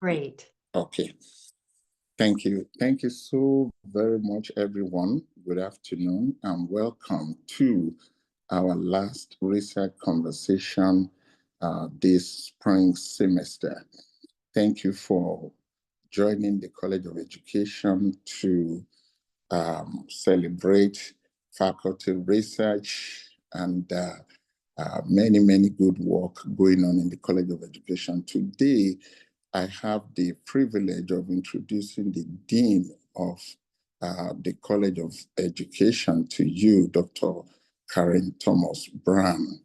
Great. Okay. Thank you. Thank you so very much, everyone. Good afternoon and welcome to our last research conversation this spring semester. Thank you for joining the College of Education to celebrate faculty research and many good work going on in the College of Education. Today, I have the privilege of introducing the Dean of the College of Education to you, Dr. Karen Thomas Brown.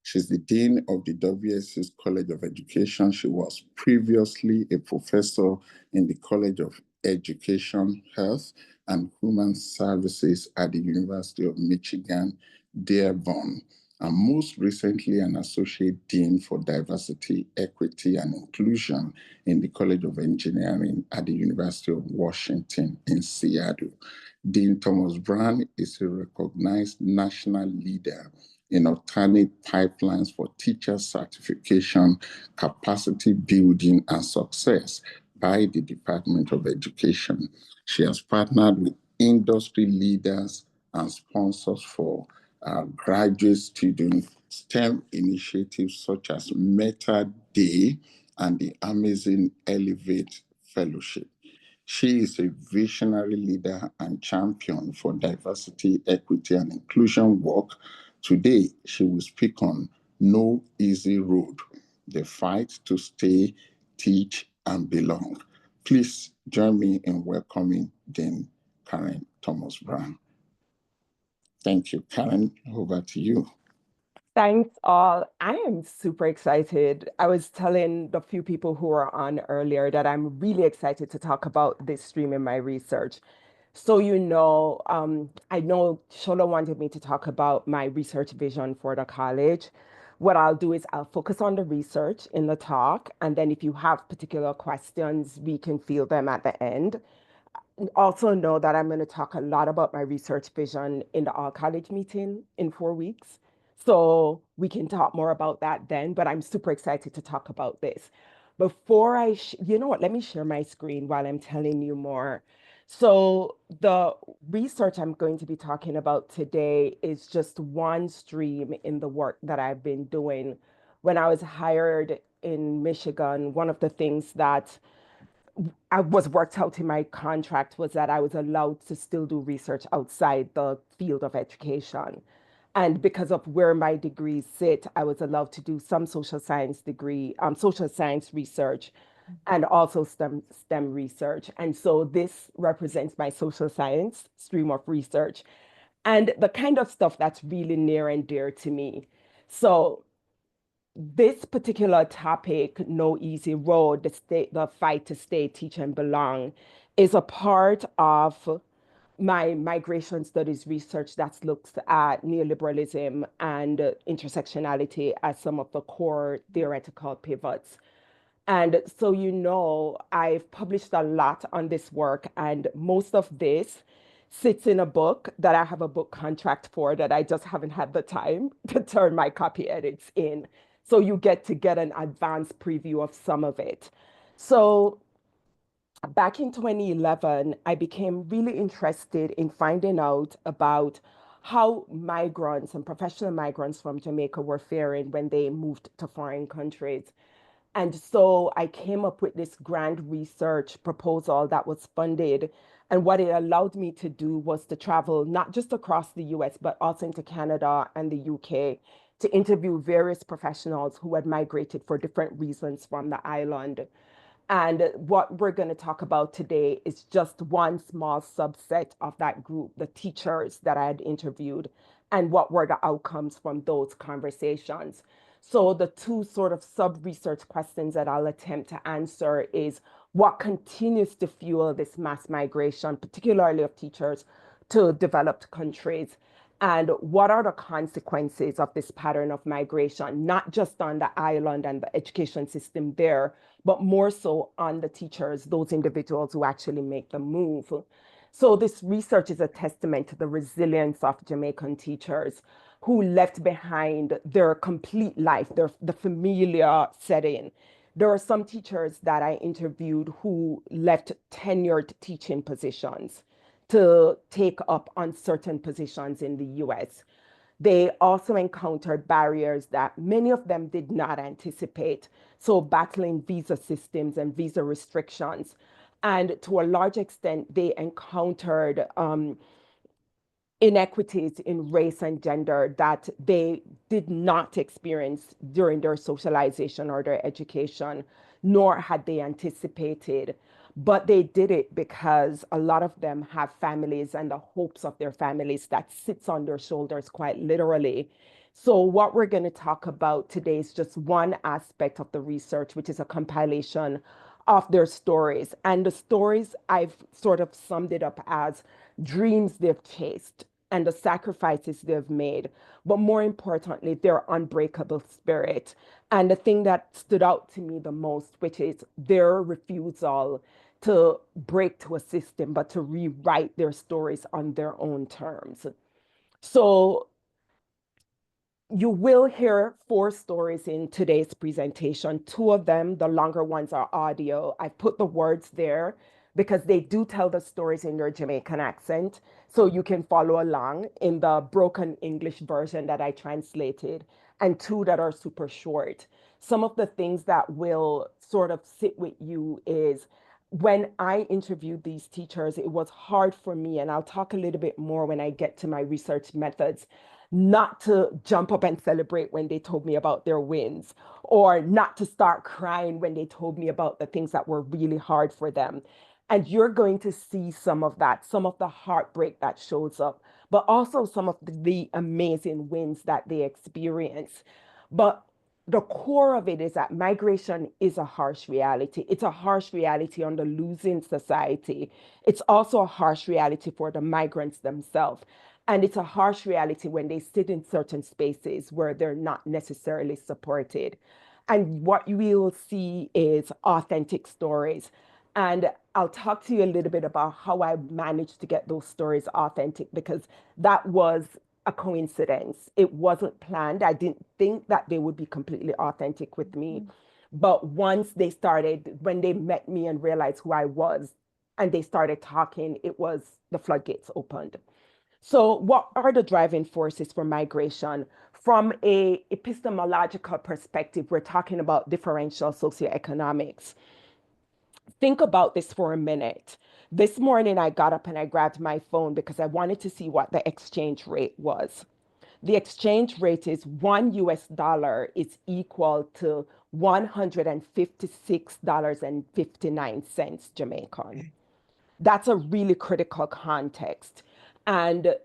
She's the Dean of the WSU's College of Education. She was previously a professor in the College of Education, Health, and Human Services at the University of Michigan, Dearborn, and most recently an Associate Dean for Diversity, Equity, and Inclusion in the College of Engineering at the University of Washington in Seattle. Dean Thomas Brown is a recognized national leader in alternate pipelines for teacher certification, capacity building, and success by the Department of Education. She has partnered with industry leaders and sponsors for graduate student STEM initiatives such as Meta Day and the Amazing Elevate Fellowship. She is a visionary leader and champion for diversity, equity, and inclusion work. Today, she will speak on No Easy Road, the fight to stay, teach, and belong. Please join me in welcoming Dean Karen Thomas Brown. Thank you, Karen. Over to you. Thanks all. I am super excited. I was telling the few people who were on earlier that I'm really excited to talk about this stream in my research. So, I know Shola wanted me to talk about my research vision for the college. What I'll do is I'll focus on the research in the talk, and then if you have particular questions, we can field them at the end. Also know that I'm going to talk a lot about my research vision in the all college meeting in 4 weeks. So we can talk more about that then, but I'm super excited to talk about this. Before you know what, let me share my screen while I'm telling you more. So the research I'm going to be talking about today is just one stream in the work that I've been doing. When I was hired in Michigan, one of the things that I was worked out in my contract was that I was allowed to still do research outside the field of education. And because of where my degrees sit, I was allowed to do some social science research, and also STEM research. And so this represents my social science stream of research and the kind of stuff that's really near and dear to me. So this particular topic, No Easy Road, the fight to stay, teach, and belong, is a part of my migration studies research that looks at neoliberalism and intersectionality as some of the core theoretical pivots. And so, I've published a lot on this work, and most of this sits in a book that I have a book contract for that I just haven't had the time to turn my copy edits in. So you get to get an advanced preview of some of it. So back in 2011, I became really interested in finding out about how migrants and professional migrants from Jamaica were faring when they moved to foreign countries. And so I came up with this grand research proposal that was funded. And what it allowed me to do was to travel not just across the US, but also into Canada and the UK to interview various professionals who had migrated for different reasons from the island. And what we're going to talk about today is just one small subset of that group, the teachers that I had interviewed, and what were the outcomes from those conversations. So the two sort of sub-research questions that I'll attempt to answer is what continues to fuel this mass migration, particularly of teachers to developed countries? And what are the consequences of this pattern of migration, not just on the island and the education system there, but more so on the teachers, those individuals who actually make the move? So this research is a testament to the resilience of Jamaican teachers who left behind their complete life, the familiar setting, There are some teachers that I interviewed who left tenured teaching positions to take up uncertain positions in the US. They also encountered barriers that many of them did not anticipate. So, battling visa systems and visa restrictions. And to a large extent, they encountered inequities in race and gender that they did not experience during their socialization or their education, nor had they anticipated. But they did it because a lot of them have families and the hopes of their families that sits on their shoulders quite literally. So, what we're going to talk about today is just one aspect of the research, which is a compilation of their stories. And the stories, I've sort of summed it up as dreams they've chased and the sacrifices they've made, but more importantly, their unbreakable spirit. And the thing that stood out to me the most, which is their refusal to break to a system, but to rewrite their stories on their own terms. So you will hear four stories in today's presentation. Two of them, the longer ones, are audio. I put the words there because they do tell the stories in their Jamaican accent. So you can follow along in the broken English version that I translated, and two that are super short. Some of the things that will sort of sit with you is when I interviewed these teachers, it was hard for me, and I'll talk a little bit more when I get to my research methods, not to jump up and celebrate when they told me about their wins, or not to start crying when they told me about the things that were really hard for them. And you're going to see some of that, some of the heartbreak that shows up, but also some of the amazing wins that they experience. But the core of it is that migration is a harsh reality. It's a harsh reality on the losing society. It's also a harsh reality for the migrants themselves. And it's a harsh reality when they sit in certain spaces where they're not necessarily supported. And what you will see is authentic stories. And I'll talk to you a little bit about how I managed to get those stories authentic because that was a coincidence. It wasn't planned. I didn't think that they would be completely authentic with me. But once they started, when they met me and realized who I was, and they started talking, it was the floodgates opened. So, what are the driving forces for migration? From a epistemological perspective, we're talking about differential socioeconomics. Think about this for a minute. This morning, I got up and I grabbed my phone because I wanted to see what the exchange rate was. The exchange rate is $1 is equal to $156.59 Jamaican. That's a really critical context. And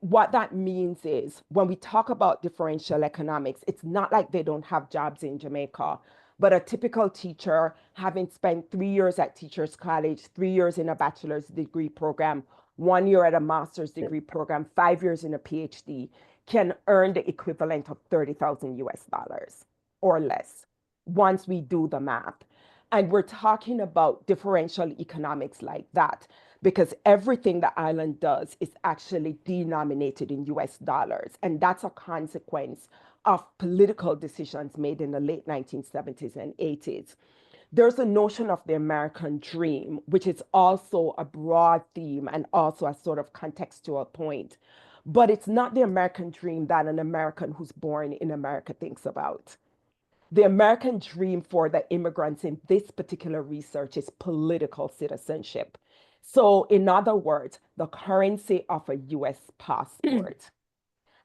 what that means is when we talk about differential economics, it's not like they don't have jobs in Jamaica, but a typical teacher, having spent 3 years at Teachers College, 3 years in a bachelor's degree program, 1 year at a master's degree program, 5 years in a PhD, can earn the equivalent of 30,000 US dollars or less once we do the math. And we're talking about differential economics like that because everything the island does is actually denominated in US dollars. And that's a consequence of political decisions made in the late 1970s and 80s. There's a notion of the American dream, which is also a broad theme and also a sort of contextual point. But it's not the American dream that an American who's born in America thinks about. The American dream for the immigrants in this particular research is political citizenship. So, in other words, the currency of a US passport.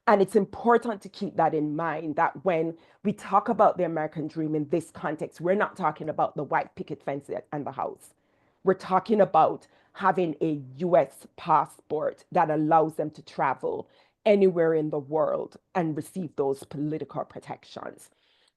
And it's important to keep that in mind that when we talk about the American dream in this context, we're not talking about the white picket fence and the house. We're talking about having a US passport that allows them to travel anywhere in the world and receive those political protections.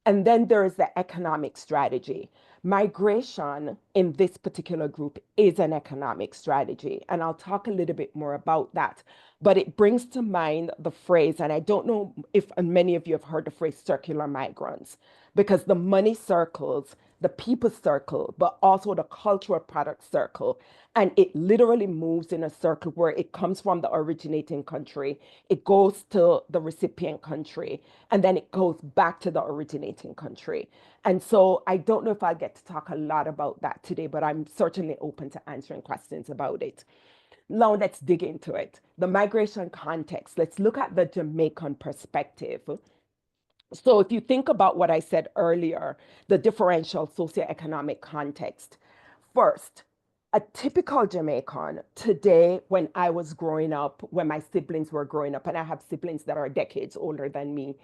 And then there is the economic strategy. Migration in this particular group is an economic strategy. And I'll talk a little bit more about that. But it brings to mind the phrase, and I don't know if many of you have heard the phrase circular migrants, because the money circles the people circle, but also the cultural product circle. And it literally moves in a circle where it comes from the originating country, it goes to the recipient country, and then it goes back to the originating country. And so I don't know if I'll get to talk a lot about that today, but I'm certainly open to answering questions about it. Now let's dig into it. The migration context. Let's look at the Jamaican perspective. So if you think about what I said earlier, the differential socioeconomic context, first, a typical Jamaican today, when I was growing up, when my siblings were growing up, and I have siblings that are decades older than me,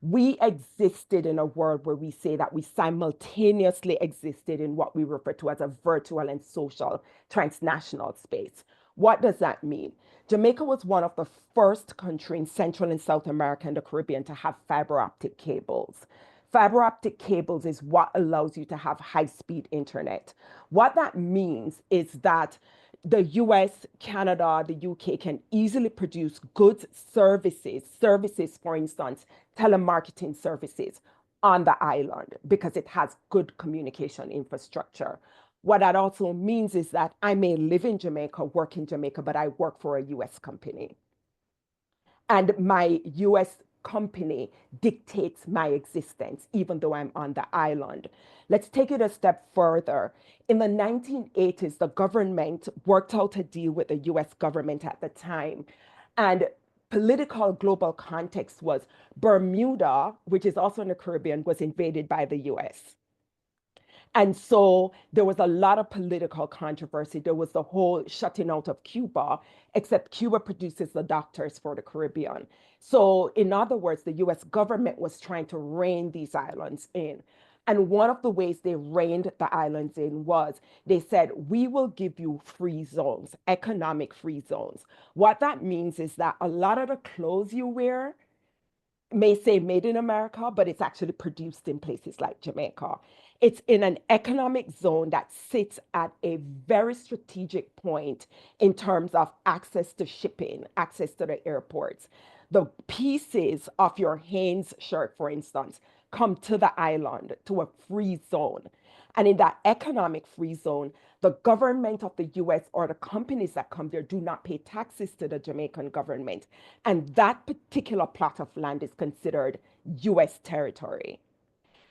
we existed in a world where we say that we simultaneously existed in what we refer to as a virtual and social transnational space. What does that mean? Jamaica was one of the first countries in Central and South America and the Caribbean to have fiber optic cables. Fiber optic cables is what allows you to have high speed internet. What that means is that the US, Canada, the UK can easily produce goods, services, for instance, telemarketing services on the island because it has good communication infrastructure. What that also means is that I may live in Jamaica, work in Jamaica, but I work for a US company, and my US company dictates my existence, even though I'm on the island. Let's take it a step further. In the 1980s, the government worked out a deal with the US government at the time. And political global context was Bermuda, which is also in the Caribbean, was invaded by the US. And so there was a lot of political controversy. There was the whole shutting out of Cuba, except Cuba produces the doctors for the Caribbean. So, in other words, the US government was trying to rein these islands in. And one of the ways they reined the islands in was they said, we will give you free zones, economic free zones. What that means is that a lot of the clothes you wear may say made in America, but it's actually produced in places like Jamaica. It's in an economic zone that sits at a very strategic point in terms of access to shipping, access to the airports. The pieces of your Hanes shirt, for instance, come to the island to a free zone. And in that economic free zone, the government of the US or the companies that come there do not pay taxes to the Jamaican government. And that particular plot of land is considered US territory.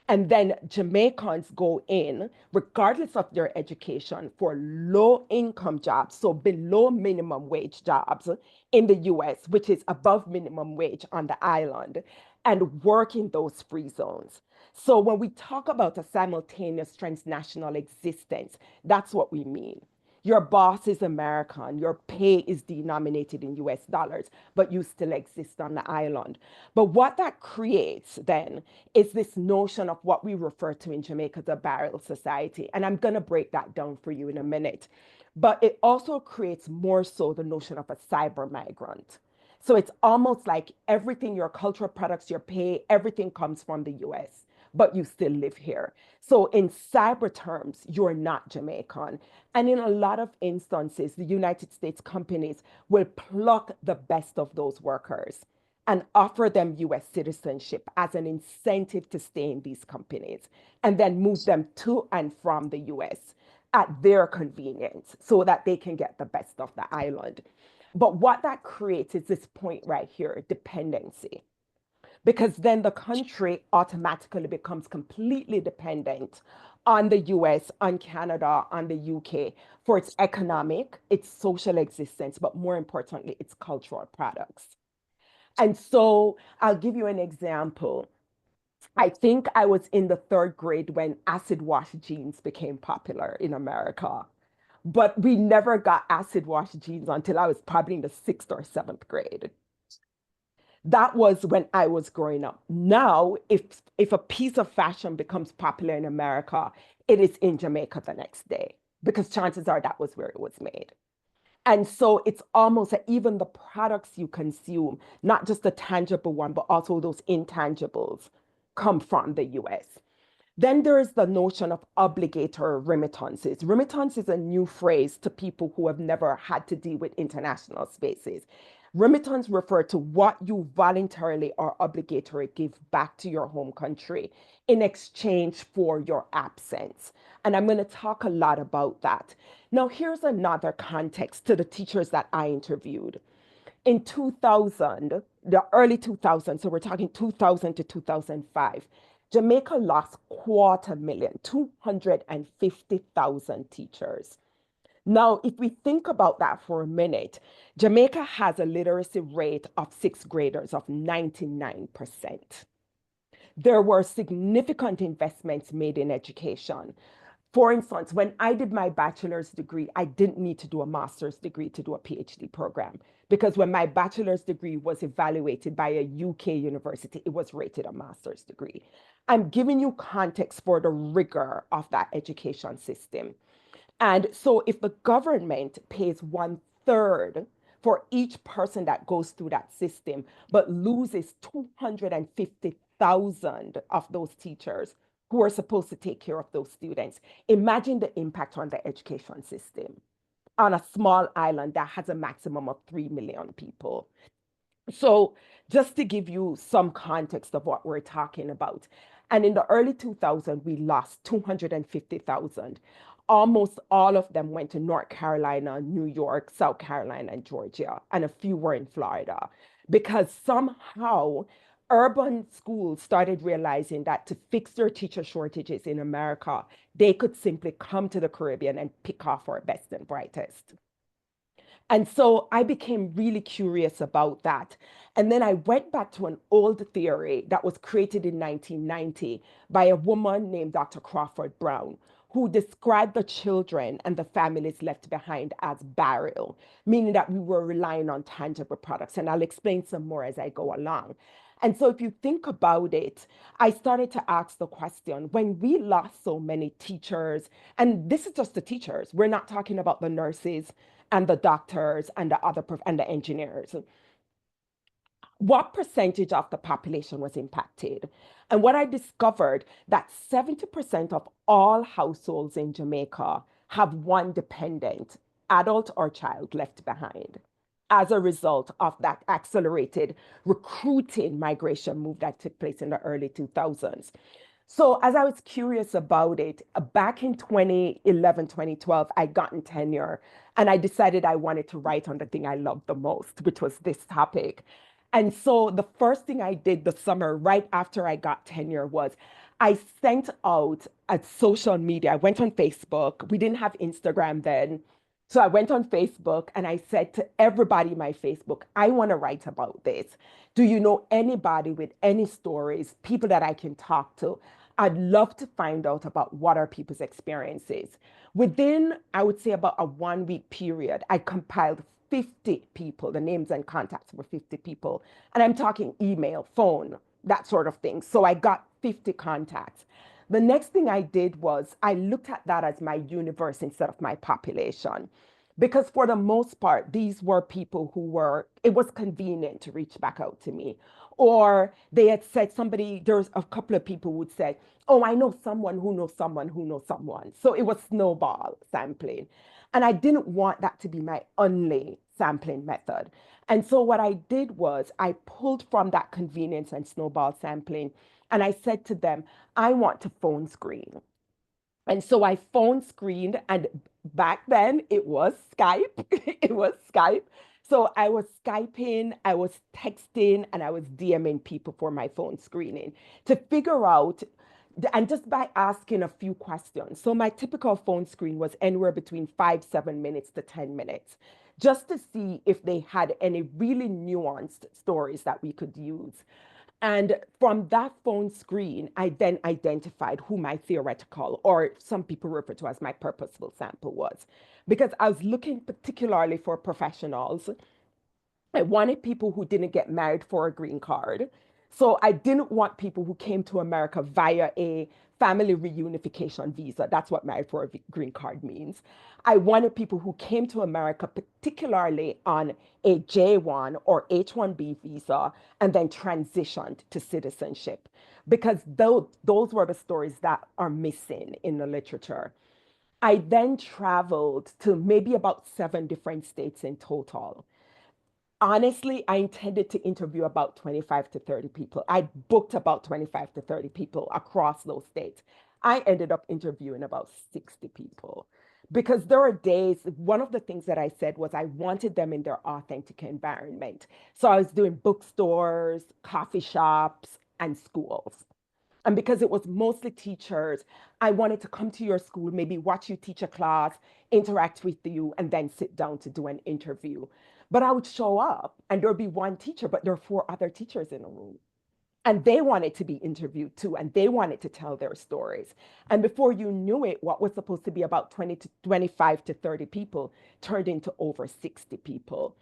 And then Jamaicans go in, regardless of their education, for low income jobs, so below minimum wage jobs in the US, which is above minimum wage on the island, and work in those free zones. So when we talk about a simultaneous transnational existence, that's what we mean. Your boss is American, your pay is denominated in US dollars, but you still exist on the island. But what that creates then is this notion of what we refer to in Jamaica as a barrel society. And I'm going to break that down for you in a minute. But it also creates more so the notion of a cyber migrant. So it's almost like everything, your cultural products, your pay, everything comes from the US, but you still live here. So in cyber terms, you're not Jamaican. And in a lot of instances, the United States companies will pluck the best of those workers and offer them US citizenship as an incentive to stay in these companies, and then move them to and from the US at their convenience so that they can get the best of the island. But what that creates is this point right here, dependency, because then the country automatically becomes completely dependent on the US, on Canada, on the UK for its economic, its social existence, but more importantly, its cultural products. And so I'll give you an example. I think I was in the third grade when acid wash jeans became popular in America. But we never got acid wash jeans until I was probably in the sixth or seventh grade. That was when I was growing up. Now, if a piece of fashion becomes popular in America, it is in Jamaica the next day because chances are that was where it was made. And so it's almost that even the products you consume, not just the tangible one, but also those intangibles, come from the US. Then there is the notion of obligatory remittances. Remittance is a new phrase to people who have never had to deal with international spaces. Remittance refer to what you voluntarily or obligatory give back to your home country in exchange for your absence. And I'm going to talk a lot about that. Now, here's another context to the teachers that I interviewed. In 2000, the early 2000s, so we're talking 2000 to 2005, Jamaica lost 250,000, 250,000 teachers. Now, if we think about that for a minute, Jamaica has a literacy rate of sixth graders of 99%. There were significant investments made in education. For instance, when I did my bachelor's degree, I didn't need to do a master's degree to do a PhD program because when my bachelor's degree was evaluated by a UK university, it was rated a master's degree. I'm giving you context for the rigor of that education system. And so if the government pays one third for each person that goes through that system, but loses 250,000 of those teachers who are supposed to take care of those students, imagine the impact on the education system on a small island that has a maximum of 3 million people. So, just to give you some context of what we're talking about, and in the early 2000s, we lost 250,000. Almost all of them went to North Carolina, New York, South Carolina, and Georgia, and a few were in Florida because somehow urban schools started realizing that to fix their teacher shortages in America, they could simply come to the Caribbean and pick off our best and brightest. And so I became really curious about that. And then I went back to an old theory that was created in 1990 by a woman named Dr. Crawford Brown, who described the children and the families left behind as barrel, meaning that we were relying on tangible products. And I'll explain some more as I go along. And so, if you think about it, I started to ask the question when we lost so many teachers, and this is just the teachers, we're not talking about the nurses and the doctors and and the engineers, what percentage of the population was impacted? And what I discovered that 70% of all households in Jamaica have one dependent, adult or child, left behind as a result of that accelerated recruiting migration move that took place in the early 2000s. So as I was curious about it, back in 2011, 2012, I got in tenure and I decided I wanted to write on the thing I loved the most, which was this topic. And so the first thing I did the summer right after I got tenure was I sent out a social media. I went on Facebook. We didn't have Instagram then. So I went on Facebook and I said to everybody in my Facebook, I want to write about this. Do you know anybody with any stories, people that I can talk to? I'd love to find out about what are people's experiences. Within, I would say, about a 1 week period, I compiled 50 people, the names and contacts were 50 people. And I'm talking email, phone, that sort of thing. So I got 50 contacts. The next thing I did was I looked at that as my universe instead of my population. Because for the most part, these were people who were, it was convenient to reach back out to me. Or they had said somebody, there's a couple of people who would say, oh, I know someone who knows someone who knows someone. So it was snowball sampling. And I didn't want that to be my only sampling method. And so what I did was I pulled from that convenience and snowball sampling, and I said to them, I want to phone screen. And so I phone screened, and back then it was Skype. It was Skype. So I was Skyping, I was texting, and I was DMing people for my phone screening to figure out, and just by asking a few questions. So my typical phone screen was anywhere between 7 minutes to 10 minutes, just to see if they had any really nuanced stories that we could use. And from that phone screen, I then identified who my theoretical, or some people refer to as my purposeful sample was. Because I was looking particularly for professionals. I wanted people who didn't get married for a green card. So I didn't want people who came to America via a family reunification visa. That's what married for a green card means. I wanted people who came to America particularly on a J1 or H1B visa and then transitioned to citizenship because those were the stories that are missing in the literature. I then traveled to maybe about 7 different states in total. Honestly, I intended to interview about 25 to 30 people. I booked about 25 to 30 people across those states. I ended up interviewing about 60 people because there are days, one of the things that I said was I wanted them in their authentic environment. So I was doing bookstores, coffee shops, and schools. And because it was mostly teachers, I wanted to come to your school, maybe watch you teach a class, interact with you, and then sit down to do an interview. But I would show up and there'd be one teacher, but there are four other teachers in a room. And they wanted to be interviewed too, and they wanted to tell their stories. And before you knew it, what was supposed to be about 20 to 25 to 30 people turned into over 60 people.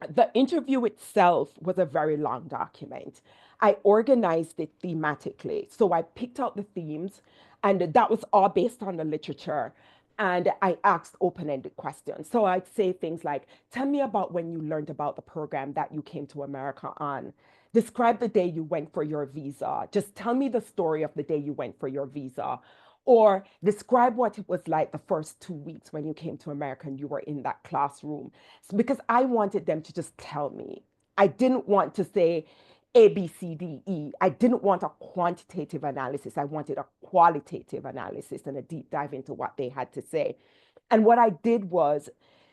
The interview itself was a very long document. I organized it thematically. So I picked out the themes, and that was all based on the literature. And I asked open ended questions. So I'd say things like, tell me about when you learned about the program that you came to America on. Describe the day you went for your visa. Just tell me the story of the day you went for your visa. Or describe what it was like the first 2 weeks when you came to America and you were in that classroom. Because I wanted them to just tell me. I didn't want to say A, B, C, D, E. I didn't want a quantitative analysis. I wanted a qualitative analysis and a deep dive into what they had to say. And what I did was,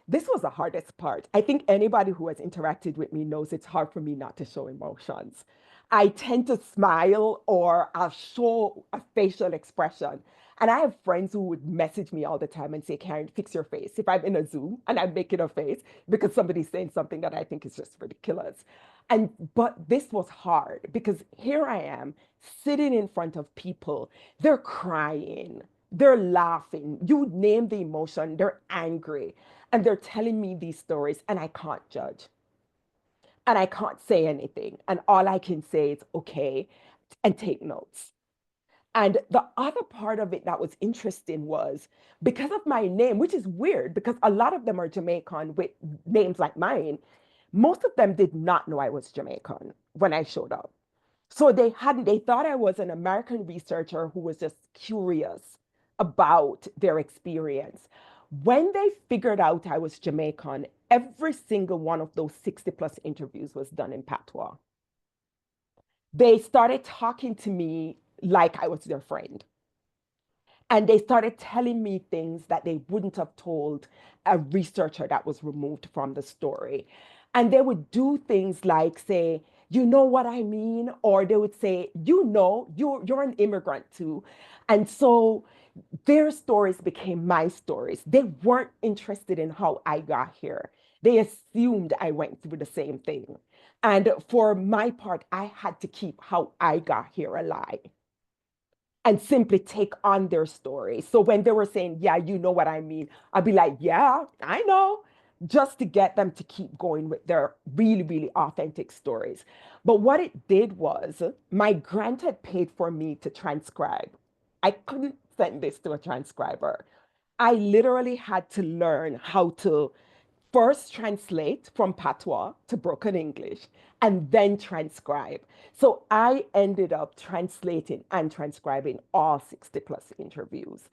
this was the hardest part. I think anybody who has interacted with me knows it's hard for me not to show emotions. I tend to smile or I'll show a facial expression. And I have friends who would message me all the time and say, Karen, fix your face. If I'm in a Zoom and I'm making a face because somebody's saying something that I think is just ridiculous. But this was hard because here I am sitting in front of people. They're crying, they're laughing. You name the emotion, they're angry. And they're telling me these stories, and I can't judge. And I can't say anything. And all I can say is, okay, and take notes. And the other part of it that was interesting was because of my name, which is weird because a lot of them are Jamaican with names like mine, most of them did not know I was Jamaican when I showed up. So they thought I was an American researcher who was just curious about their experience. When they figured out I was Jamaican, every single one of those 60 plus interviews was done in patois. They started talking to me like I was their friend. And they started telling me things that they wouldn't have told a researcher that was removed from the story. And they would do things like say, you know what I mean? Or they would say, you know, you're an immigrant too. And so their stories became my stories. They weren't interested in how I got here. They assumed I went through the same thing. And for my part, I had to keep how I got here alive and simply take on their story. So when they were saying, yeah, you know what I mean, I'd be like, yeah, I know, just to get them to keep going with their really, really authentic stories. But what it did was my grant had paid for me to transcribe. I couldn't send this to a transcriber. I literally had to learn how to first translate from patois to broken English and then transcribe. So I ended up translating and transcribing all 60 plus interviews.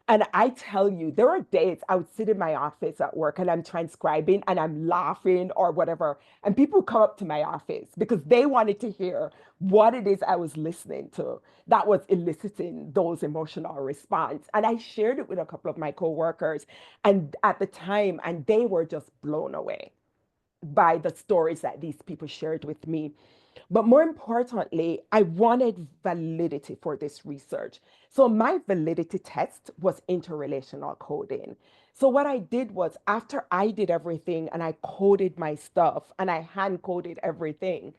And I tell you, there are days I would sit in my office at work and I'm transcribing and I'm laughing or whatever. And people come up to my office because they wanted to hear what it is I was listening to that was eliciting those emotional response. And I shared it with a couple of my coworkers and at the time, and they were just blown away by the stories that these people shared with me. But more importantly, I wanted validity for this research. So my validity test was interrelational coding. So what I did was after I did everything and I coded my stuff and I hand coded everything,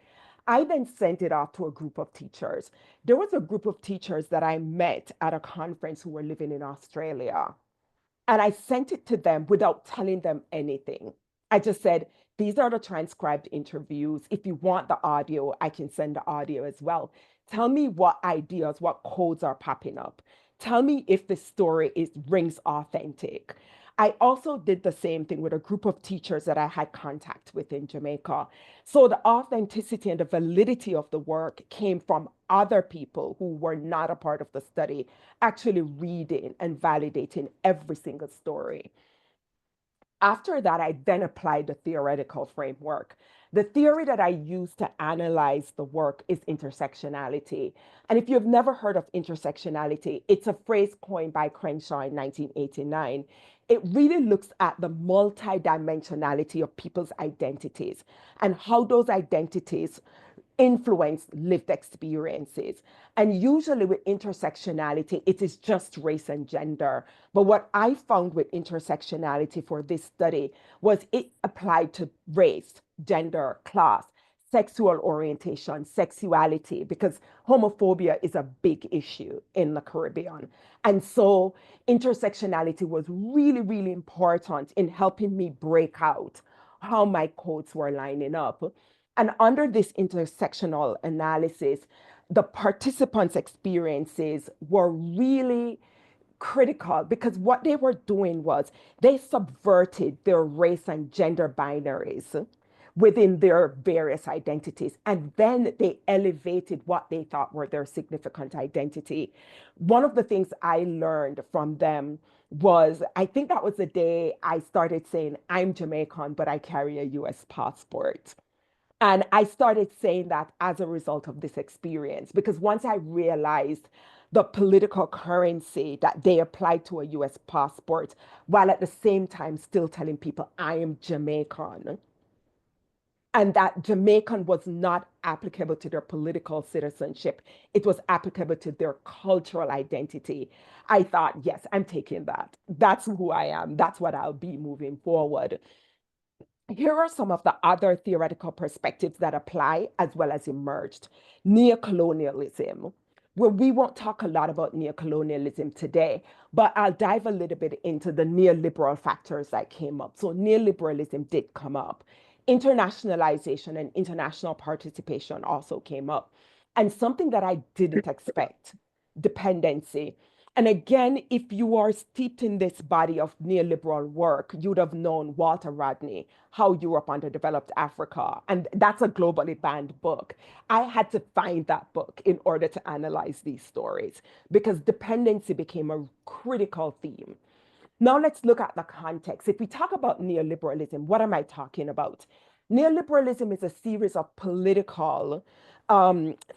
I then sent it off to a group of teachers. There was a group of teachers that I met at a conference who were living in Australia. And I sent it to them without telling them anything. I just said, these are the transcribed interviews. If you want the audio, I can send the audio as well. Tell me what ideas, what codes are popping up. Tell me if the story is rings authentic. I also did the same thing with a group of teachers that I had contact with in Jamaica. So the authenticity and the validity of the work came from other people who were not a part of the study, actually reading and validating every single story. After that, I then applied the theoretical framework. The theory that I use to analyze the work is intersectionality. And if you've never heard of intersectionality, it's a phrase coined by Crenshaw in 1989. It really looks at the multidimensionality of people's identities and how those identities influence lived experiences. And usually with intersectionality, it is just race and gender. But what I found with intersectionality for this study was it applied to race, gender, class, sexual orientation, sexuality, because homophobia is a big issue in the Caribbean. And so intersectionality was really, really important in helping me break out how my codes were lining up. And under this intersectional analysis, the participants' experiences were really critical because what they were doing was they subverted their race and gender binaries within their various identities. And then they elevated what they thought were their significant identity. One of the things I learned from them was I think that was the day I started saying, I'm Jamaican, but I carry a US passport. And I started saying that as a result of this experience, because once I realized the political currency that they applied to a US passport, while at the same time still telling people, I am Jamaican, and that Jamaican was not applicable to their political citizenship, it was applicable to their cultural identity. I thought, yes, I'm taking that. That's who I am. That's what I'll be moving forward. Here are some of the other theoretical perspectives that apply as well as emerged. Neocolonialism. Well, we won't talk a lot about neocolonialism today, but I'll dive a little bit into the neoliberal factors that came up. So, neoliberalism did come up. Internationalization and international participation also came up. And something that I didn't expect, dependency. And again, if you are steeped in this body of neoliberal work, you'd have known Walter Rodney, How Europe Underdeveloped Africa. And that's a globally banned book. I had to find that book in order to analyze these stories because dependency became a critical theme. Now let's look at the context. If we talk about neoliberalism, what am I talking about? Neoliberalism is a series of political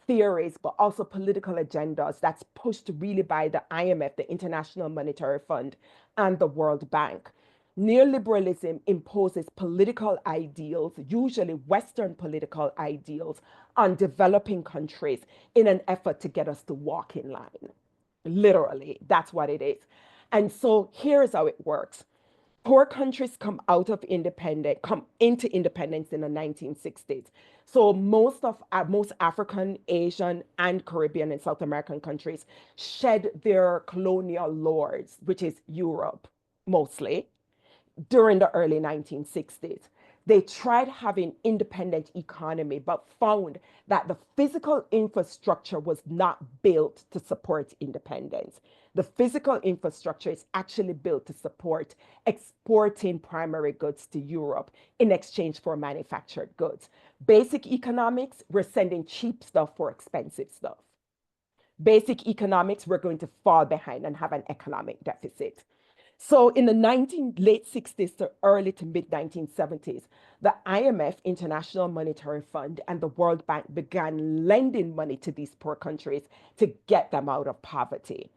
theories, but also political agendas that's pushed really by the IMF, the International Monetary Fund, and the World Bank. Neoliberalism imposes political ideals, usually Western political ideals, on developing countries in an effort to get us to walk in line. Literally, that's what it is. And so here's how it works. Poor countries come into independence in the 1960s. So most African, Asian, and Caribbean and South American countries shed their colonial lords, which is Europe mostly, during the early 1960s. They tried having independent economy, but found that the physical infrastructure was not built to support independence. The physical infrastructure is actually built to support exporting primary goods to Europe in exchange for manufactured goods. Basic economics, we're sending cheap stuff for expensive stuff. Basic economics, we're going to fall behind and have an economic deficit. So in the late 60s to early to mid 1970s, the IMF, International Monetary Fund, and the World Bank began lending money to these poor countries to get them out of poverty.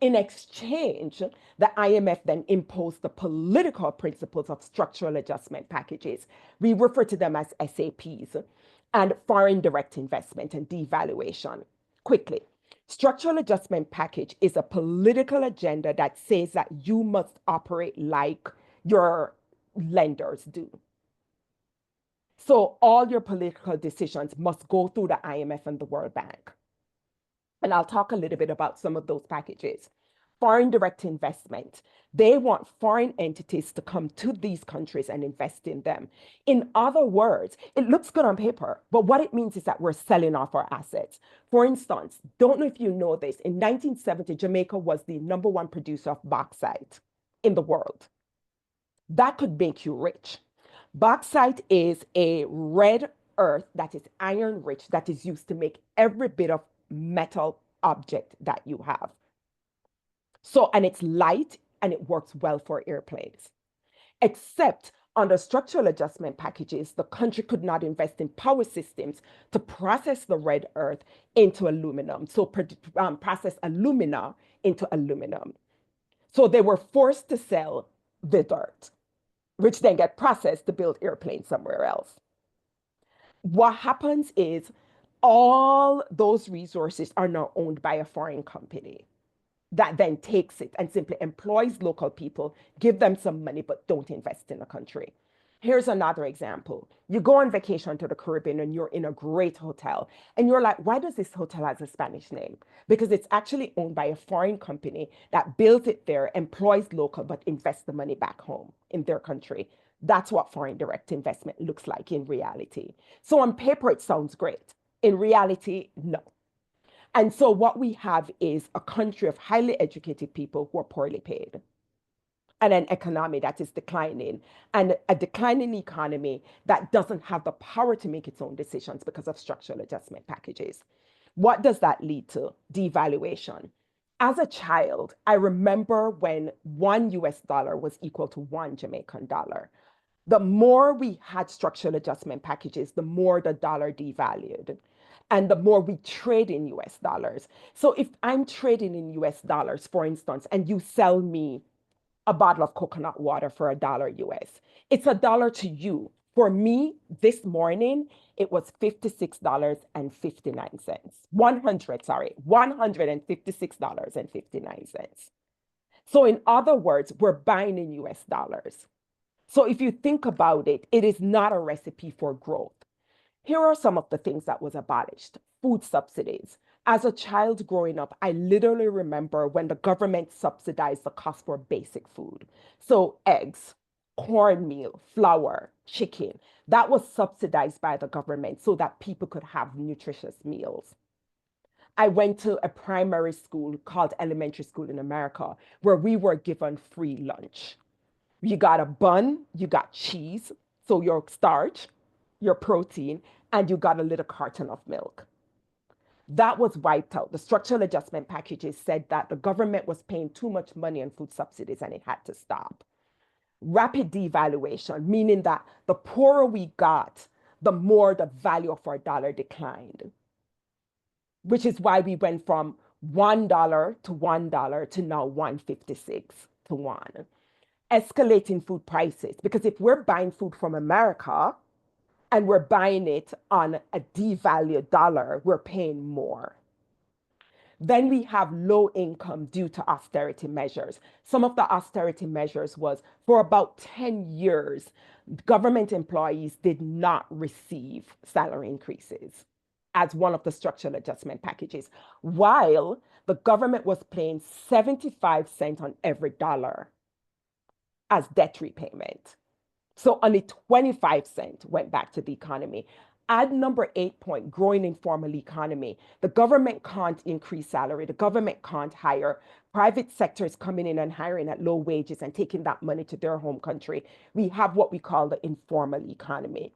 In exchange, the IMF then imposed the political principles of structural adjustment packages. We refer to them as SAPs, and foreign direct investment and devaluation. Quickly, structural adjustment package is a political agenda that says that you must operate like your lenders do. So all your political decisions must go through the IMF and the World Bank. And I'll talk a little bit about some of those packages. Foreign direct investment. They want foreign entities to come to these countries and invest in them. In other words, it looks good on paper, but what it means is that we're selling off our assets. For instance, don't know if you know this, in 1970, Jamaica was the #1 producer of bauxite in the world. That could make you rich. Bauxite is a red earth that is iron rich that is used to make every bit of metal object that you have. So, and it's light and it works well for airplanes. except under structural adjustment packages, the country could not invest in power systems to process the red earth into aluminum, so process alumina into aluminum. So they were forced to sell the dirt, which then get processed to build airplanes somewhere else. What happens is all those resources are now owned by a foreign company that then takes it and simply employs local people, give them some money, but don't invest in the country. Here's another example. You go on vacation to the Caribbean and you're in a great hotel, and you're like, why does this hotel have a Spanish name? Because it's actually owned by a foreign company that built it there, employs local, but invests the money back home in their country. That's what foreign direct investment looks like in reality. So on paper, it sounds great. In reality, no. And so what we have is a country of highly educated people who are poorly paid, and an economy that is declining, and a declining economy that doesn't have the power to make its own decisions because of structural adjustment packages. What does that lead to? Devaluation. As a child, I remember when $1 was equal to one Jamaican dollar. The more we had structural adjustment packages, the more the dollar devalued and the more we trade in US dollars. So if I'm trading in US dollars, for instance, and you sell me a bottle of coconut water for $1 US, it's $1 to you. For me, this morning, it was $56.59. 100, sorry, $156.59. So in other words, we're buying in US dollars. So if you think about it, it is not a recipe for growth. Here are some of the things that was abolished. Food subsidies. As a child growing up, I literally remember when the government subsidized the cost for basic food. So eggs, cornmeal, flour, chicken, that was subsidized by the government so that people could have nutritious meals. I went to a primary school called elementary school in America where we were given free lunch. You got a bun, you got cheese, so your starch, your protein, and you got a little carton of milk. That was wiped out. The structural adjustment packages said that the government was paying too much money on food subsidies and it had to stop. Rapid devaluation, meaning that the poorer we got, the more the value of our dollar declined, which is why we went from $1 to $1 to now 156 to 1. Escalating food prices, because if we're buying food from America and we're buying it on a devalued dollar, we're paying more. Then we have low income due to austerity measures. Some of the austerity measures was for about 10 years, government employees did not receive salary increases as one of the structural adjustment packages, while the government was paying 75 cents on every dollar as debt repayment. So only 25 cents went back to the economy. Add number 8 point, growing informal economy. The government can't increase salary. The government can't hire. Private sector is coming in and hiring at low wages and taking that money to their home country. We have what we call the informal economy.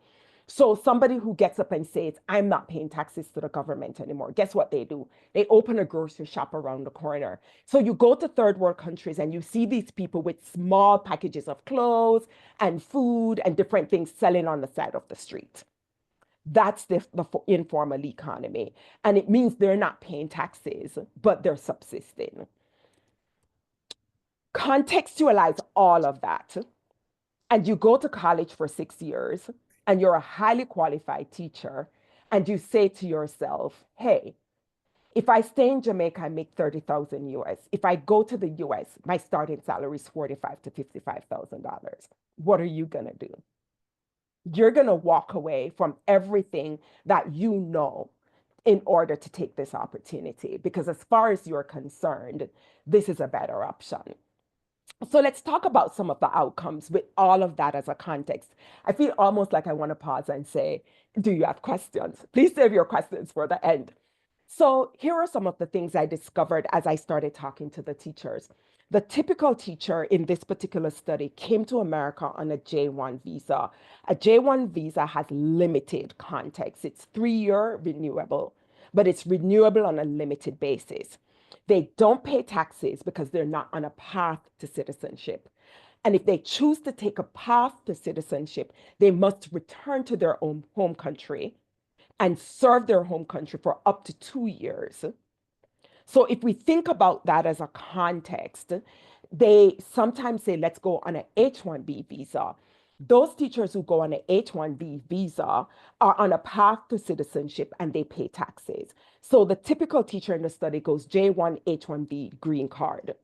So somebody who gets up and says, I'm not paying taxes to the government anymore, guess what they do? They open a grocery shop around the corner. So you go to third world countries and you see these people with small packages of clothes and food and different things selling on the side of the street. That's the informal economy. And it means they're not paying taxes, but they're subsisting. Contextualize all of that, and you go to college for 6 years and you're a highly qualified teacher, and you say to yourself, hey, if I stay in Jamaica, I make 30,000 US. If I go to the US, my starting salary is 45 to $55,000. What are you going to do? You're going to walk away from everything that you know in order to take this opportunity, because as far as you're concerned, this is a better option. So let's talk about some of the outcomes with all of that as a context. I feel almost like I want to pause and say, do you have questions? Please save your questions for the end. So here are some of the things I discovered as I started talking to the teachers. The typical teacher in this particular study came to America on a J1 visa. A J1 visa has limited context. It's 3-year renewable, but it's renewable on a limited basis. They don't pay taxes because they're not on a path to citizenship. And if they choose to take a path to citizenship, they must return to their own home country and serve their home country for up to 2 years. So if we think about that as a context, they sometimes say, let's go on an H-1B visa. Those teachers who go on an H-1B visa are on a path to citizenship and they pay taxes. So the typical teacher in the study goes J1, H-1B, green card.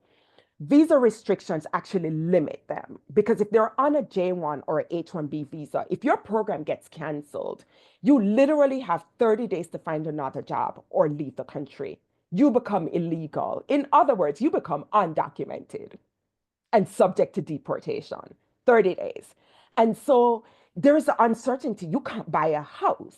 Visa restrictions actually limit them because if they're on a J1 or a H1B visa, if your program gets canceled, you literally have 30 days to find another job or leave the country. You become illegal. In other words, you become undocumented and subject to deportation, 30 days. And so there's uncertainty. You can't buy a house.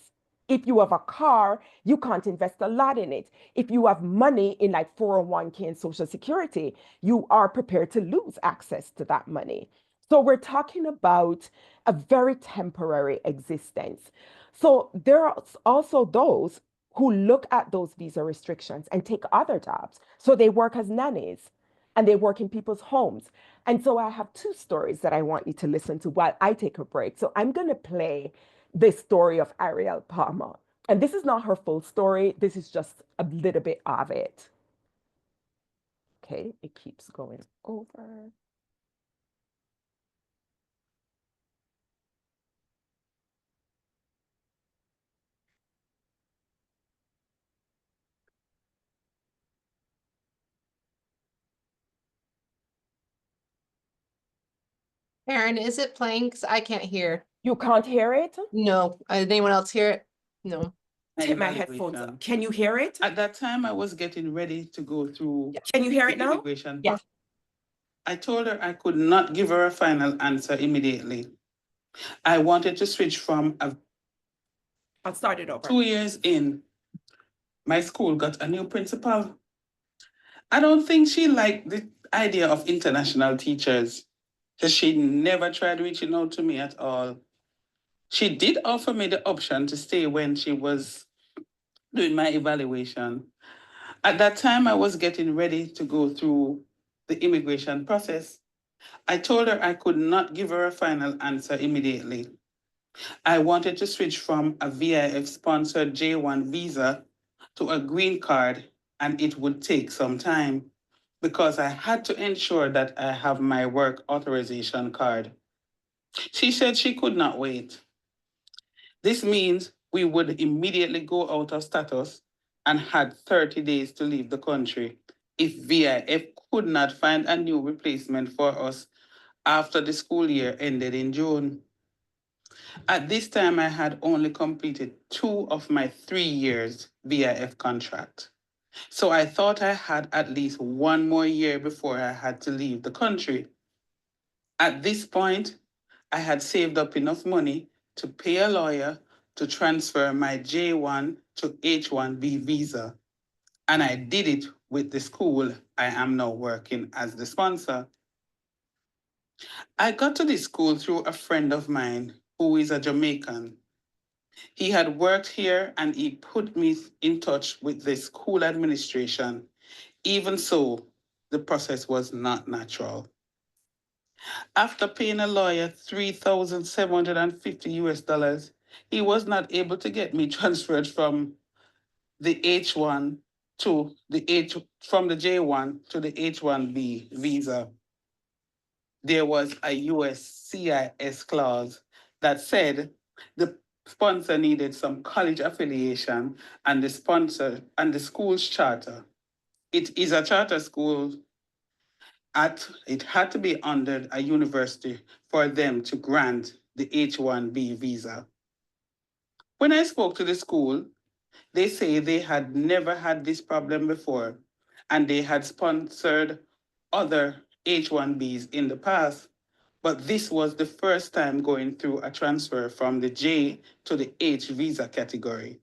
If you have a car, you can't invest a lot in it. If you have money in like 401k and Social Security, you are prepared to lose access to that money. So we're talking about a very temporary existence. So there are also those who look at those visa restrictions and take other jobs. So they work as nannies and they work in people's homes. And so I have two stories that I want you to listen to while I take a break. So I'm going to play this story of Ariel Palmer. And this is not her full story. This is just a little bit of it. Okay, it keeps going over. Aaron, is it playing? Because I can't hear. You can't hear it? No. Did anyone else hear it? No. Take my headphones up. Can you hear it? At that time, I was getting ready to go through. Can you hear it now? Immigration. Yeah. I told her I could not give her a final answer immediately. I wanted to switch from I'll start it over. 2 years in. My school got a new principal. I don't think she liked the idea of international teachers, because she never tried reaching out to me at all. She did offer me the option to stay when she was doing my evaluation. At that time, I was getting ready to go through the immigration process. I told her I could not give her a final answer immediately. I wanted to switch from a VIF-sponsored J1 visa to a green card, and it would take some time because I had to ensure that I have my work authorization card. She said she could not wait. This means we would immediately go out of status and had 30 days to leave the country if VIF could not find a new replacement for us after the school year ended in June. At this time, I had only completed 2 of my 3 years VIF contract. So I thought I had at least 1 more year before I had to leave the country. At this point, I had saved up enough money to pay a lawyer to transfer my J1 to H1B visa. And I did it with the school I am now working as the sponsor. I got to this school through a friend of mine who is a Jamaican. He had worked here and he put me in touch with the school administration. Even so, the process was not natural. After paying a lawyer 3,750 US dollars, he was not able to get me transferred from the H1 to the H from the J1 to the H1B visa. There was a US CIS clause that said the sponsor needed some college affiliation and the school's charter. It is a charter school. It had to be under a university for them to grant the H1B visa. When I spoke to the school, they say they had never had this problem before and they had sponsored other H1Bs in the past, but this was the first time going through a transfer from the J to the H visa category.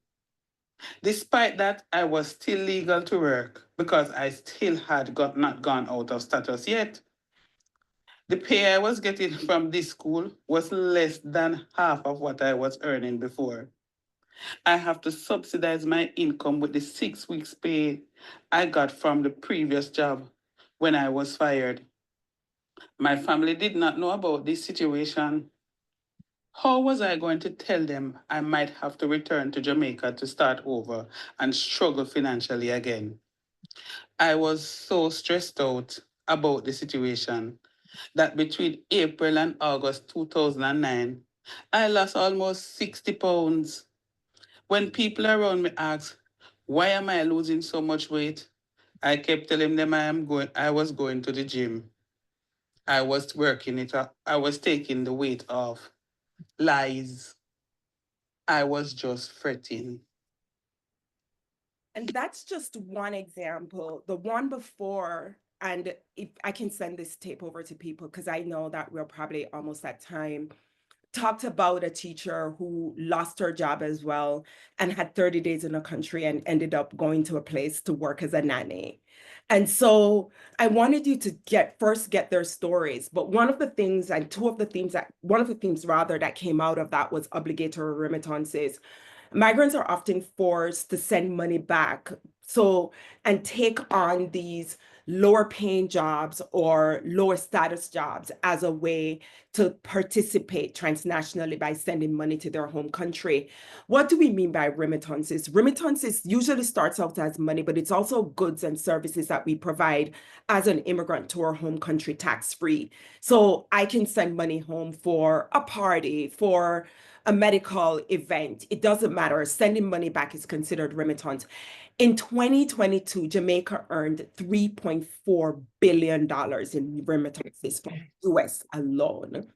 Despite that, I was still legal to work because I still had not gone out of status yet. The pay I was getting from this school was less than half of what I was earning before. I have to subsidize my income with the 6 weeks pay I got from the previous job when I was fired. My family did not know about this situation. How was I going to tell them I might have to return to Jamaica to start over and struggle financially again? I was so stressed out about the situation that between April and August 2009, I lost almost 60 pounds. When people around me asked, why am I losing so much weight? I kept telling them I was going to the gym. I was working it up. I was taking the weight off. Lies. I was just fretting. And that's just one example. The one before, and if I can send this tape over to people, because I know that we're probably almost at time, talked about a teacher who lost her job as well and had 30 days in the country and ended up going to a place to work as a nanny. And so I wanted you to first get their stories. But one of the things, and one of the themes rather that came out of that was obligatory remittances. Migrants are often forced to send money back. So, and take on these lower paying jobs or lower status jobs as a way to participate transnationally by sending money to their home country. What do we mean by remittances? Remittances usually starts out as money, but it's also goods and services that we provide as an immigrant to our home country tax-free. So I can send money home for a party, for a medical event. It doesn't matter. Sending money back is considered remittance. In 2022, Jamaica earned $3.4 billion in remittances from the US alone.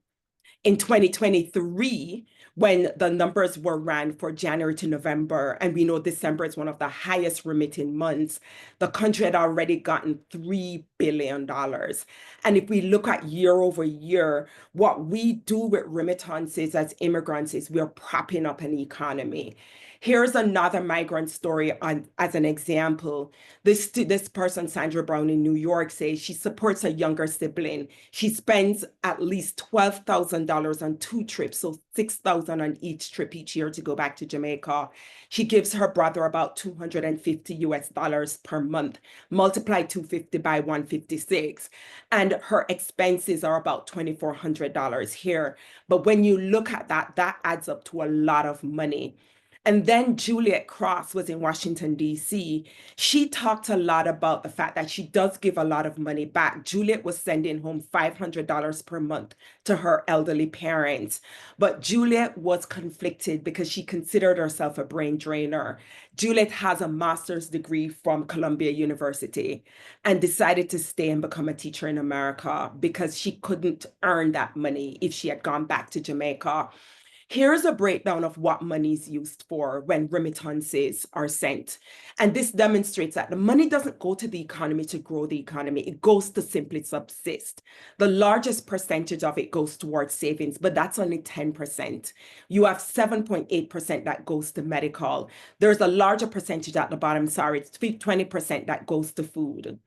In 2023, when the numbers were ran for January to November, and we know December is one of the highest remitting months, the country had already gotten $3 billion. And if we look at year over year, what we do with remittances as immigrants is we're propping up an economy. Here's another migrant story as an example. This person, Sandra Brown in New York, says she supports a younger sibling. She spends at least $12,000 on 2 trips, so $6,000 on each trip each year to go back to Jamaica. She gives her brother about $250 per month. Multiply 250 by 156, and her expenses are about $2,400 here. But when you look at that, that adds up to a lot of money. And then Juliet Cross was in Washington, D.C. She talked a lot about the fact that she does give a lot of money back. Juliet was sending home $500 per month to her elderly parents. But Juliet was conflicted because she considered herself a brain drainer. Juliet has a master's degree from Columbia University and decided to stay and become a teacher in America because she couldn't earn that money if she had gone back to Jamaica. Here's a breakdown of what money is used for when remittances are sent. And this demonstrates that the money doesn't go to the economy to grow the economy. It goes to simply subsist. The largest percentage of it goes towards savings, but that's only 10%. You have 7.8% that goes to medical. There's a larger percentage at the bottom, sorry, it's 20% that goes to food.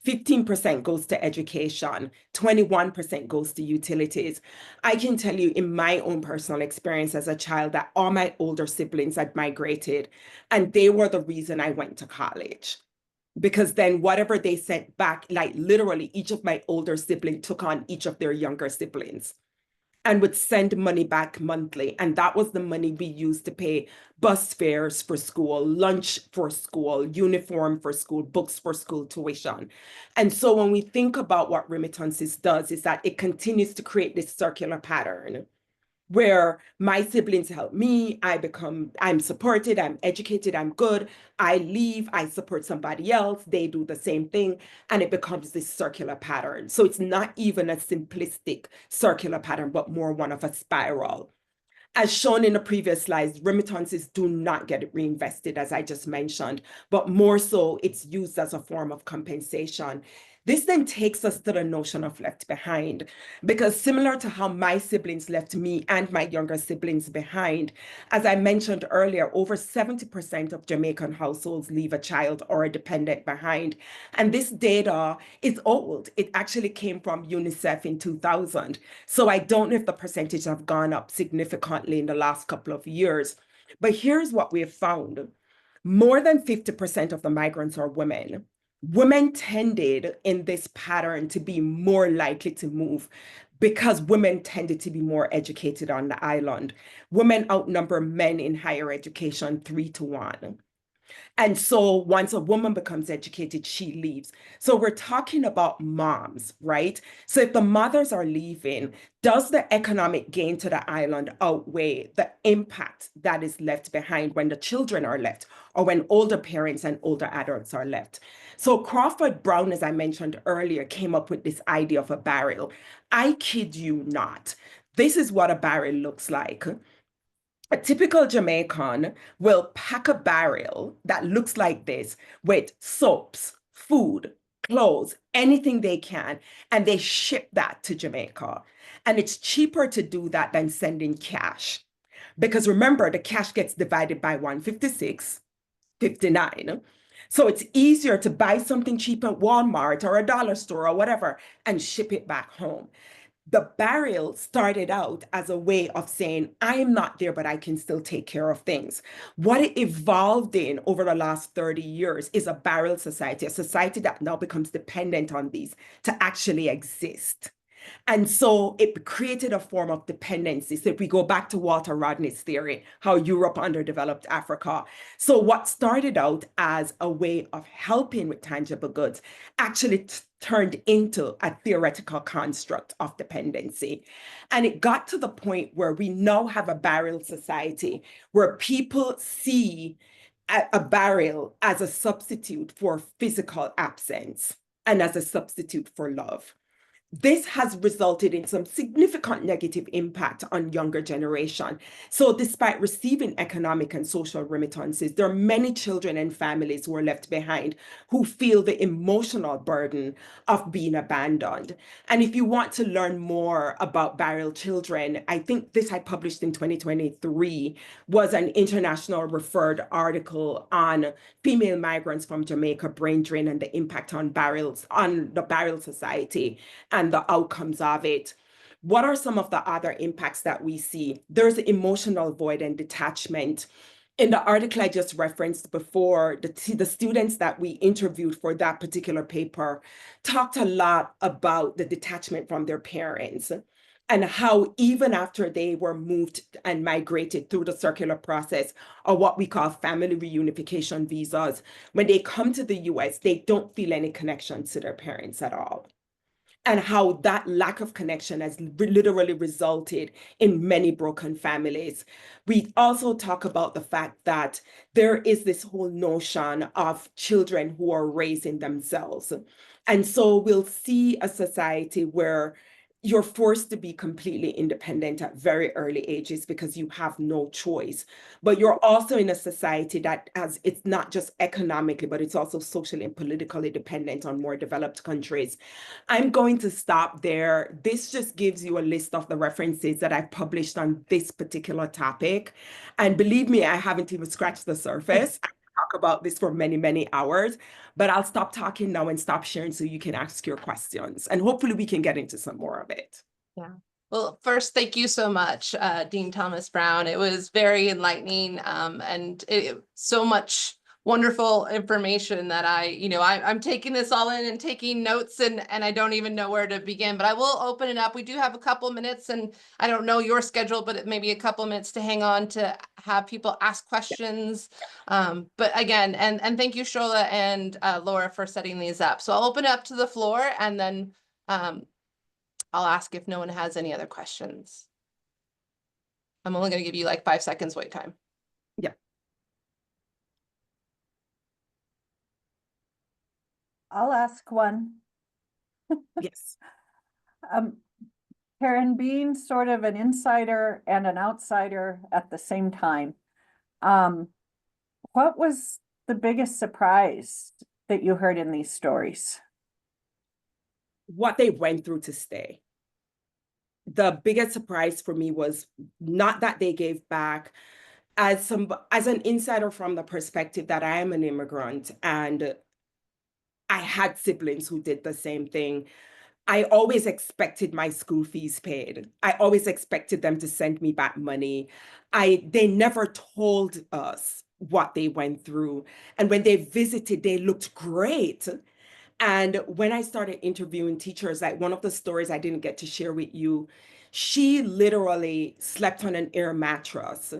15% goes to education, 21% goes to utilities. I can tell you in my own personal experience as a child that all my older siblings had migrated, and they were the reason I went to college. Because then whatever they sent back, like literally each of my older siblings took on each of their younger siblings and would send money back monthly. And that was the money we used to pay bus fares for school, lunch for school, uniform for school, books for school tuition. And so when we think about what remittances does is that it continues to create this circular pattern where my siblings help me, I'm supported, I'm educated, I'm good. I leave, I support somebody else, they do the same thing, and it becomes this circular pattern. So it's not even a simplistic circular pattern, but more one of a spiral. As shown in the previous slides, remittances do not get reinvested, as I just mentioned, but more so it's used as a form of compensation. This then takes us to the notion of left behind, because similar to how my siblings left me and my younger siblings behind, as I mentioned earlier, over 70% of Jamaican households leave a child or a dependent behind. And this data is old. It actually came from UNICEF in 2000. So I don't know if the percentage have gone up significantly in the last couple of years. But here's what we have found. More than 50% of the migrants are women. women tended in this pattern to be more likely to move because women tended to be more educated on the island. Women outnumber men in higher education 3-1. And so once a woman becomes educated, she leaves. So we're talking about moms, right? So if the mothers are leaving, does the economic gain to the island outweigh the impact that is left behind when the children are left or when older parents and older adults are left? So Crawford Brown, as I mentioned earlier, came up with this idea of a barrel. I kid you not. This is what a barrel looks like. A typical Jamaican will pack a barrel that looks like this with soaps, food, clothes, anything they can, and they ship that to Jamaica. And it's cheaper to do that than sending cash. Because remember, the cash gets divided by 156.59. So it's easier to buy something cheap at Walmart or a dollar store or whatever and ship it back home. The barrel started out as a way of saying, I am not there, but I can still take care of things. What it evolved in over the last 30 years is a barrel society, a society that now becomes dependent on these to actually exist. And so it created a form of dependency. So if we go back to Walter Rodney's theory, how Europe underdeveloped Africa. So what started out as a way of helping with tangible goods actually turned into a theoretical construct of dependency. And it got to the point where we now have a barrel society where people see a barrel as a substitute for physical absence and as a substitute for love. This has resulted in some significant negative impact on younger generation. So despite receiving economic and social remittances, there are many children and families who are left behind who feel the emotional burden of being abandoned. And if you want to learn more about barrel children, I think this I published in 2023 was an international referred article on female migrants from Jamaica, brain drain, and the impact on barrels, on the barrel society and the outcomes of it. What are some of the other impacts that we see? There's emotional void and detachment. In the article I just referenced before, the students that we interviewed for that particular paper talked a lot about the detachment from their parents and how even after they were moved and migrated through the circular process, or what we call family reunification visas, when they come to the US, they don't feel any connection to their parents at all. And how that lack of connection has literally resulted in many broken families. We also talk about the fact that there is this whole notion of children who are raising themselves. And so we'll see a society where you're forced to be completely independent at very early ages because you have no choice. But you're also in a society that has, it's not just economically, but it's also socially and politically dependent on more developed countries. I'm going to stop there. This just gives you a list of the references that I've published on this particular topic. And believe me, I haven't even scratched the surface. I talk about this for many, many hours, but I'll stop talking now and stop sharing so you can ask your questions. And hopefully we can get into some more of it. Yeah. Well, first, thank you so much, Dean Thomas Brown. It was very enlightening, and so much wonderful information that I'm taking this all in and taking notes, and I don't even know where to begin, but I will open it up. We do have a couple minutes, and I don't know your schedule, but it may be a couple minutes to hang on to have people ask questions. But again, and thank you, Shola and Laura, for setting these up. So I'll open it up to the floor, and then I'll ask if no one has any other questions. I'm only going to give you like 5 seconds wait time. Yeah. I'll ask one. Yes. Karen, being sort of an insider and an outsider at the same time, what was the biggest surprise that you heard in these stories? What they went through to stay. The biggest surprise for me was not that they gave back. As an insider from the perspective that I am an immigrant and I had siblings who did the same thing, I always expected my school fees paid. I always expected them to send me back money. They never told us what they went through. And when they visited, they looked great. And when I started interviewing teachers, like one of the stories I didn't get to share with you, she literally slept on an air mattress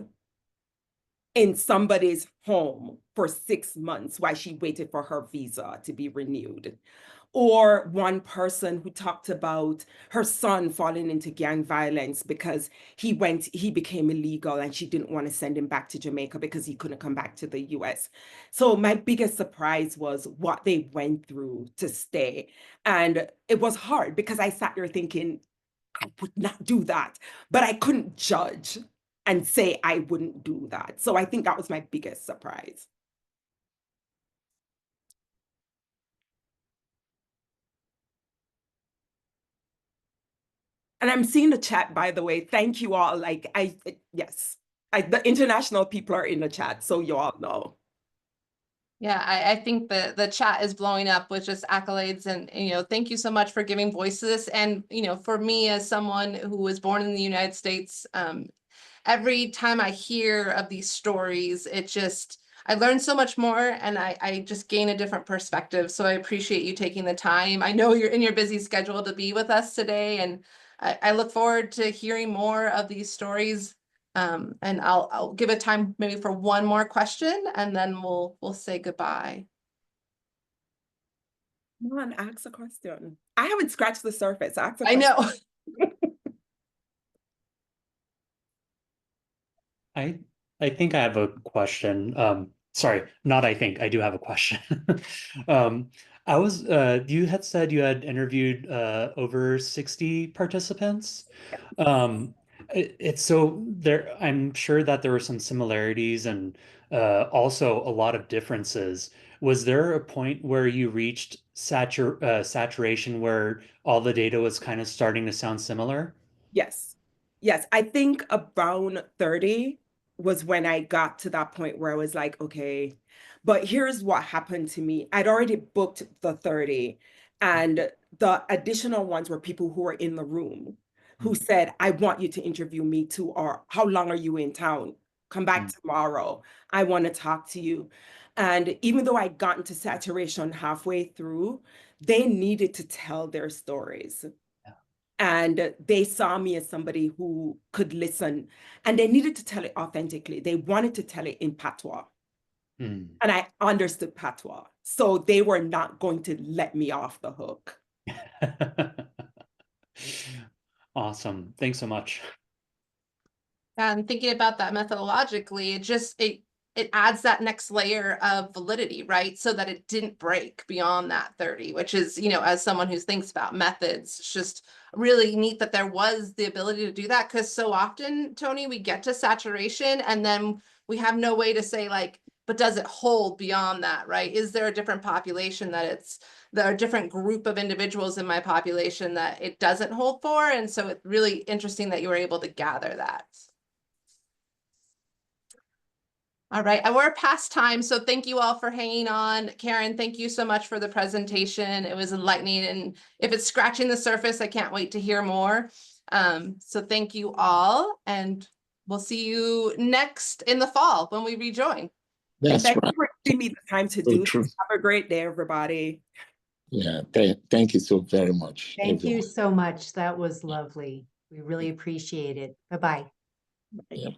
in somebody's home for 6 months while she waited for her visa to be renewed. Or one person who talked about her son falling into gang violence because he became illegal and she didn't want to send him back to Jamaica because he couldn't come back to the US. So my biggest surprise was what they went through to stay. And it was hard because I sat there thinking, I would not do that, but I couldn't judge and say I wouldn't do that. So I think that was my biggest surprise. And I'm seeing the chat, by the way. Thank you all. Yes, the international people are in the chat, so you all know. Yeah, I think the chat is blowing up with just accolades and, thank you so much for giving voice to this. And, for me as someone who was born in the United States, every time I hear of these stories, I learn so much more and I just gain a different perspective. So I appreciate you taking the time. I know you're in your busy schedule to be with us today, and I look forward to hearing more of these stories. And I'll give it time maybe for one more question and then we'll say goodbye. Come on, ask a question. I haven't scratched the surface. Ask a I question. know. I think I have a question. Sorry, not I think, I do have a question. You had said you had interviewed over 60 participants. It's so there, I'm sure that there were some similarities and also a lot of differences. Was there a point where you reached saturation where all the data was kind of starting to sound similar? Yes. Yes. I think around 30 was when I got to that point where I was like, okay, but here's what happened to me. I'd already booked the 30, and the additional ones were people who were in the room who said, I want you to interview me too, or how long are you in town? Come back tomorrow. I want to talk to you. And even though I'd gotten to saturation halfway through, they needed to tell their stories. And they saw me as somebody who could listen, and they needed to tell it authentically. They wanted to tell it in patois. And I understood patois. So they were not going to let me off the hook. Awesome. Thanks so much. And thinking about that methodologically, it adds that next layer of validity, right? So that it didn't break beyond that 30, which is, as someone who thinks about methods, it's just really neat that there was the ability to do that. Because so often, Tony, we get to saturation and then we have no way to say like, but does it hold beyond that, right? Is there a different population there are a different group of individuals in my population that it doesn't hold for? And so it's really interesting that you were able to gather that. All right, and we're past time, so thank you all for hanging on. Karen, thank you so much for the presentation. It was enlightening, and if it's scratching the surface, I can't wait to hear more. So thank you all, and we'll see you next in the fall when we rejoin. That's Thank right. you for giving me the time to do this. Have a great day, everybody. Yeah, thank you so very much. Thank you everyone. so much. That was lovely. We really appreciate it. Bye-bye. Yeah.